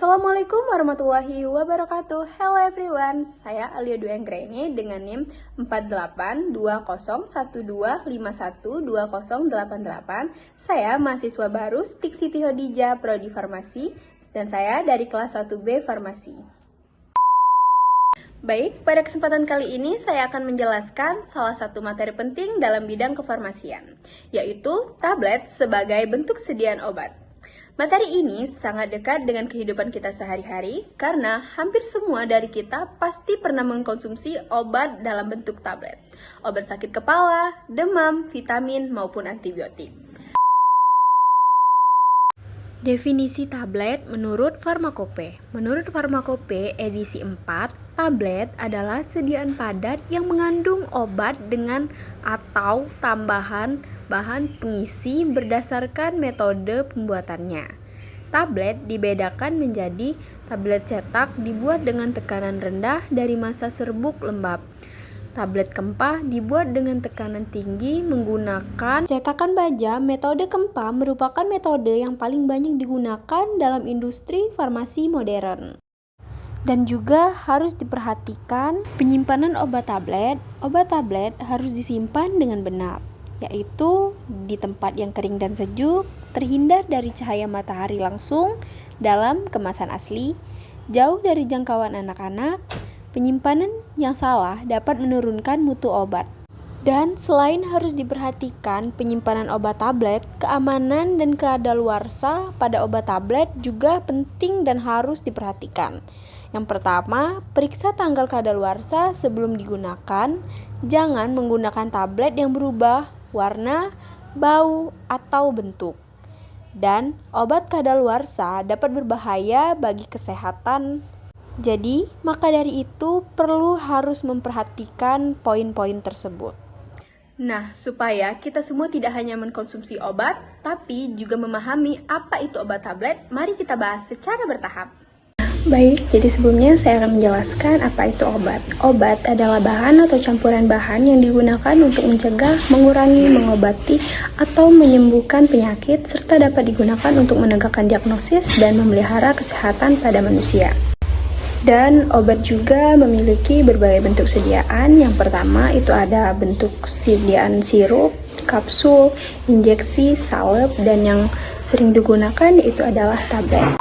Assalamualaikum warahmatullahi wabarakatuh. Hello everyone, saya Alia Dwi Anggreni dengan NIM 482012512088. Saya mahasiswa baru STIK Siti Khadijah Prodi Farmasi dan saya dari kelas 1B Farmasi. Baik, pada kesempatan kali ini saya akan menjelaskan salah satu materi penting dalam bidang kefarmasian, yaitu tablet sebagai bentuk sediaan obat. Materi ini sangat dekat dengan kehidupan kita sehari-hari karena hampir semua dari kita pasti pernah mengkonsumsi obat dalam bentuk tablet. Obat sakit kepala, demam, vitamin, maupun antibiotik. Definisi tablet menurut Pharmacope. Menurut Pharmacope edisi 4, tablet adalah sediaan padat yang mengandung obat dengan atau tambahan bahan pengisi berdasarkan metode pembuatannya. Tablet dibedakan menjadi tablet cetak dibuat dengan tekanan rendah dari massa serbuk lembab. Tablet Kempa dibuat dengan tekanan tinggi menggunakan cetakan baja. Metode Kempa merupakan metode yang paling banyak digunakan dalam industri farmasi modern. Dan juga harus diperhatikan penyimpanan obat tablet. Obat tablet harus disimpan dengan benar, yaitu di tempat yang kering dan sejuk, terhindar dari cahaya matahari langsung, dalam kemasan asli, jauh dari jangkauan anak-anak. Penyimpanan yang salah dapat menurunkan mutu obat. Dan selain harus diperhatikan penyimpanan obat tablet, keamanan dan kadaluarsa pada obat tablet juga penting dan harus diperhatikan. Yang pertama, periksa tanggal kadaluarsa sebelum digunakan. Jangan menggunakan tablet yang berubah warna, bau, atau bentuk. Dan obat kadaluarsa dapat berbahaya bagi kesehatan. Jadi, maka dari itu perlu harus memperhatikan poin-poin tersebut. Nah, supaya kita semua tidak hanya mengkonsumsi obat, tapi juga memahami apa itu obat tablet, mari kita bahas secara bertahap. Baik, jadi sebelumnya saya akan menjelaskan apa itu obat. Obat adalah bahan atau campuran bahan yang digunakan untuk mencegah, mengurangi, mengobati, atau menyembuhkan penyakit, serta dapat digunakan untuk menegakkan diagnosis dan memelihara kesehatan pada manusia. Dan obat juga memiliki berbagai bentuk sediaan. Yang pertama itu ada bentuk sediaan sirup, kapsul, injeksi, salep, dan yang sering digunakan yaitu adalah tablet.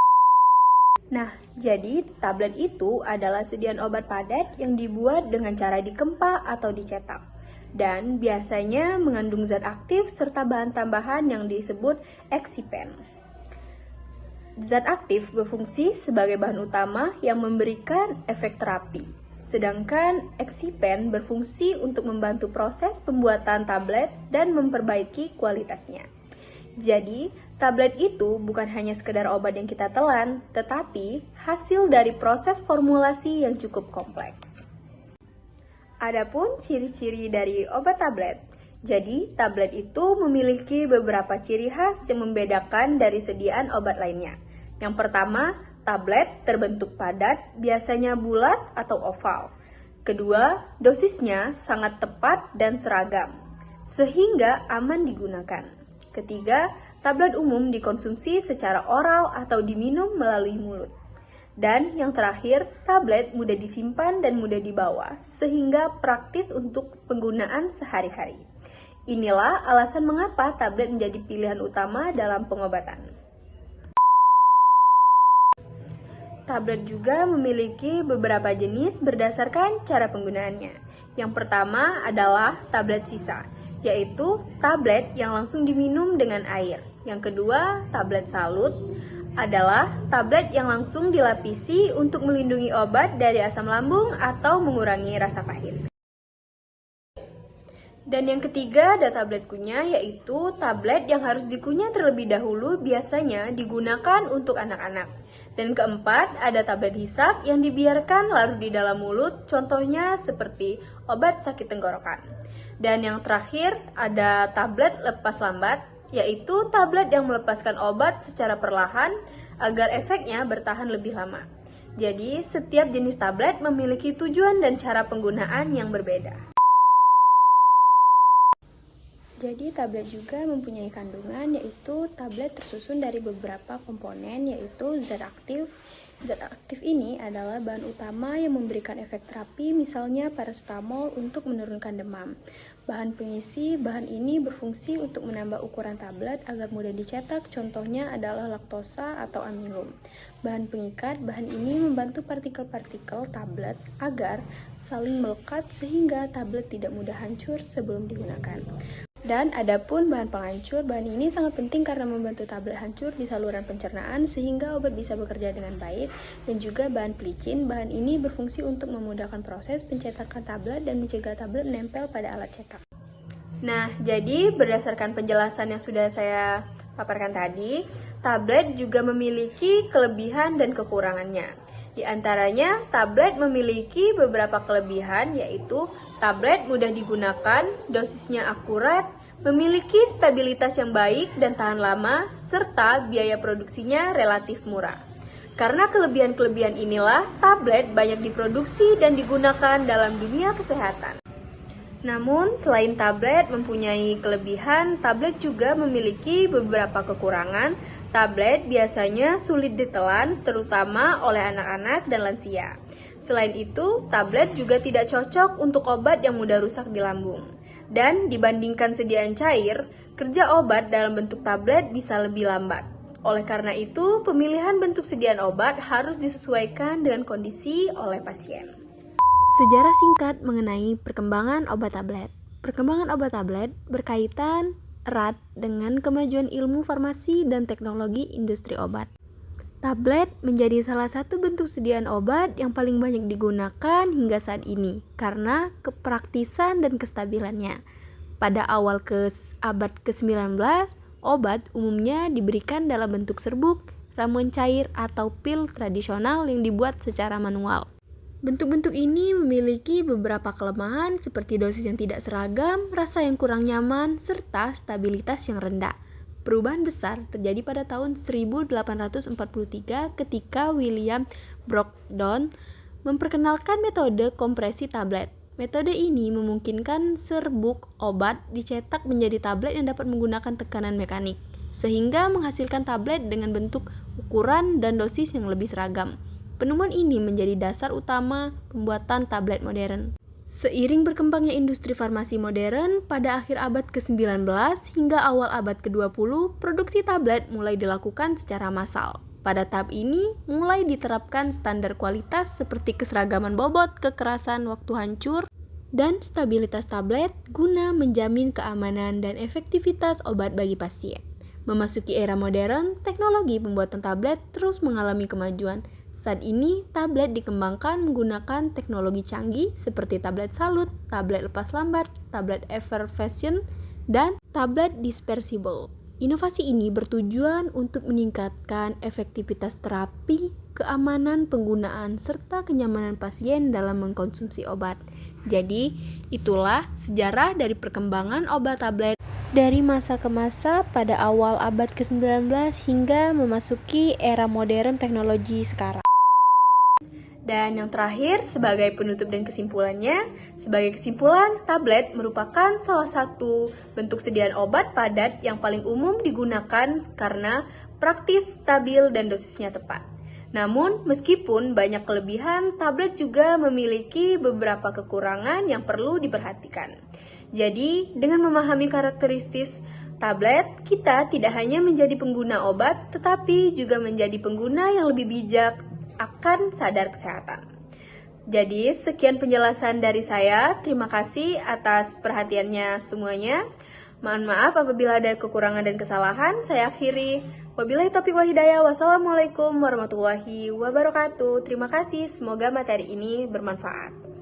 Nah, jadi tablet itu adalah sediaan obat padat yang dibuat dengan cara dikempa atau dicetak. Dan biasanya mengandung zat aktif serta bahan tambahan yang disebut excipients. Zat aktif berfungsi sebagai bahan utama yang memberikan efek terapi, sedangkan excipient berfungsi untuk membantu proses pembuatan tablet dan memperbaiki kualitasnya. Jadi, tablet itu bukan hanya sekedar obat yang kita telan, tetapi hasil dari proses formulasi yang cukup kompleks. Adapun ciri-ciri dari obat tablet. Jadi, tablet itu memiliki beberapa ciri khas yang membedakan dari sediaan obat lainnya. Yang pertama, tablet terbentuk padat, biasanya bulat atau oval. Kedua, dosisnya sangat tepat dan seragam, sehingga aman digunakan. Ketiga, tablet umum dikonsumsi secara oral atau diminum melalui mulut. Dan yang terakhir, tablet mudah disimpan dan mudah dibawa, sehingga praktis untuk penggunaan sehari-hari. Inilah alasan mengapa tablet menjadi pilihan utama dalam pengobatan. Tablet juga memiliki beberapa jenis berdasarkan cara penggunaannya. Yang pertama adalah tablet sisa, yaitu tablet yang langsung diminum dengan air. Yang kedua, tablet salut adalah tablet yang langsung dilapisi untuk melindungi obat dari asam lambung atau mengurangi rasa pahit. Dan yang ketiga ada tablet kunyah, yaitu tablet yang harus dikunyah terlebih dahulu, biasanya digunakan untuk anak-anak. Dan keempat ada tablet hisap yang dibiarkan larut di dalam mulut, contohnya seperti obat sakit tenggorokan. Dan yang terakhir ada tablet lepas lambat, yaitu tablet yang melepaskan obat secara perlahan agar efeknya bertahan lebih lama. Jadi setiap jenis tablet memiliki tujuan dan cara penggunaan yang berbeda. Jadi tablet juga mempunyai kandungan, yaitu tablet tersusun dari beberapa komponen, yaitu zat aktif, Zat aktif ini adalah bahan utama yang memberikan efek terapi, misalnya paracetamol untuk menurunkan demam. Bahan pengisi, bahan ini berfungsi untuk menambah ukuran tablet agar mudah dicetak, contohnya adalah laktosa atau amilum. Bahan pengikat, bahan ini membantu partikel-partikel tablet agar saling melekat sehingga tablet tidak mudah hancur sebelum digunakan. Dan adapun bahan penghancur, bahan ini sangat penting karena membantu tablet hancur di saluran pencernaan sehingga obat bisa bekerja dengan baik. Dan juga bahan pelicin, bahan ini berfungsi untuk memudahkan proses pencetakan tablet dan mencegah tablet menempel pada alat cetak. Nah, jadi berdasarkan penjelasan yang sudah saya paparkan tadi, tablet juga memiliki kelebihan dan kekurangannya. Di antaranya, tablet memiliki beberapa kelebihan, yaitu tablet mudah digunakan, dosisnya akurat, memiliki stabilitas yang baik dan tahan lama, serta biaya produksinya relatif murah. Karena kelebihan-kelebihan inilah, tablet banyak diproduksi dan digunakan dalam dunia kesehatan. Namun, selain tablet mempunyai kelebihan, tablet juga memiliki beberapa kekurangan. Tablet biasanya sulit ditelan, terutama oleh anak-anak dan lansia. Selain itu, tablet juga tidak cocok untuk obat yang mudah rusak di lambung. Dan dibandingkan sediaan cair, kerja obat dalam bentuk tablet bisa lebih lambat. Oleh karena itu, pemilihan bentuk sediaan obat harus disesuaikan dengan kondisi oleh pasien. Sejarah singkat mengenai perkembangan obat tablet. Perkembangan obat tablet berkaitan erat dengan kemajuan ilmu farmasi dan teknologi industri obat. Tablet menjadi salah satu bentuk sediaan obat yang paling banyak digunakan hingga saat ini karena kepraktisan dan kestabilannya. Pada awal abad ke-19, obat umumnya diberikan dalam bentuk serbuk, ramuan cair, atau pil tradisional yang dibuat secara manual. Bentuk-bentuk ini memiliki beberapa kelemahan seperti dosis yang tidak seragam, rasa yang kurang nyaman, serta stabilitas yang rendah. Perubahan besar terjadi pada tahun 1843 ketika William Brockden memperkenalkan metode kompresi tablet. Metode ini memungkinkan serbuk obat dicetak menjadi tablet yang dapat menggunakan tekanan mekanik, sehingga menghasilkan tablet dengan bentuk, ukuran, dan dosis yang lebih seragam. Penemuan ini menjadi dasar utama pembuatan tablet modern. Seiring berkembangnya industri farmasi modern, pada akhir abad ke-19 hingga awal abad ke-20, produksi tablet mulai dilakukan secara massal. Pada tahap ini, mulai diterapkan standar kualitas seperti keseragaman bobot, kekerasan waktu hancur, dan stabilitas tablet guna menjamin keamanan dan efektivitas obat bagi pasien. Memasuki era modern, teknologi pembuatan tablet terus mengalami kemajuan. Saat ini, tablet dikembangkan menggunakan teknologi canggih seperti tablet salut, tablet lepas lambat, tablet effervescent, dan tablet dispersible. Inovasi ini bertujuan untuk meningkatkan efektivitas terapi, keamanan penggunaan, serta kenyamanan pasien dalam mengkonsumsi obat. Jadi, itulah sejarah dari perkembangan obat tablet dari masa ke masa pada awal abad ke-19 hingga memasuki era modern teknologi sekarang. Dan yang terakhir, sebagai penutup dan kesimpulannya, sebagai kesimpulan, tablet merupakan salah satu bentuk sediaan obat padat yang paling umum digunakan karena praktis, stabil, dan dosisnya tepat. Namun, meskipun banyak kelebihan, tablet juga memiliki beberapa kekurangan yang perlu diperhatikan. Jadi, dengan memahami karakteristik tablet, kita tidak hanya menjadi pengguna obat, tetapi juga menjadi pengguna yang lebih bijak akan sadar kesehatan. Jadi, sekian penjelasan dari saya. Terima kasih atas perhatiannya semuanya. Mohon maaf apabila ada kekurangan dan kesalahan. Saya akhiri. Wabillahi taufiq wal hidayah. Wassalamualaikum warahmatullahi wabarakatuh. Terima kasih. Semoga materi ini bermanfaat.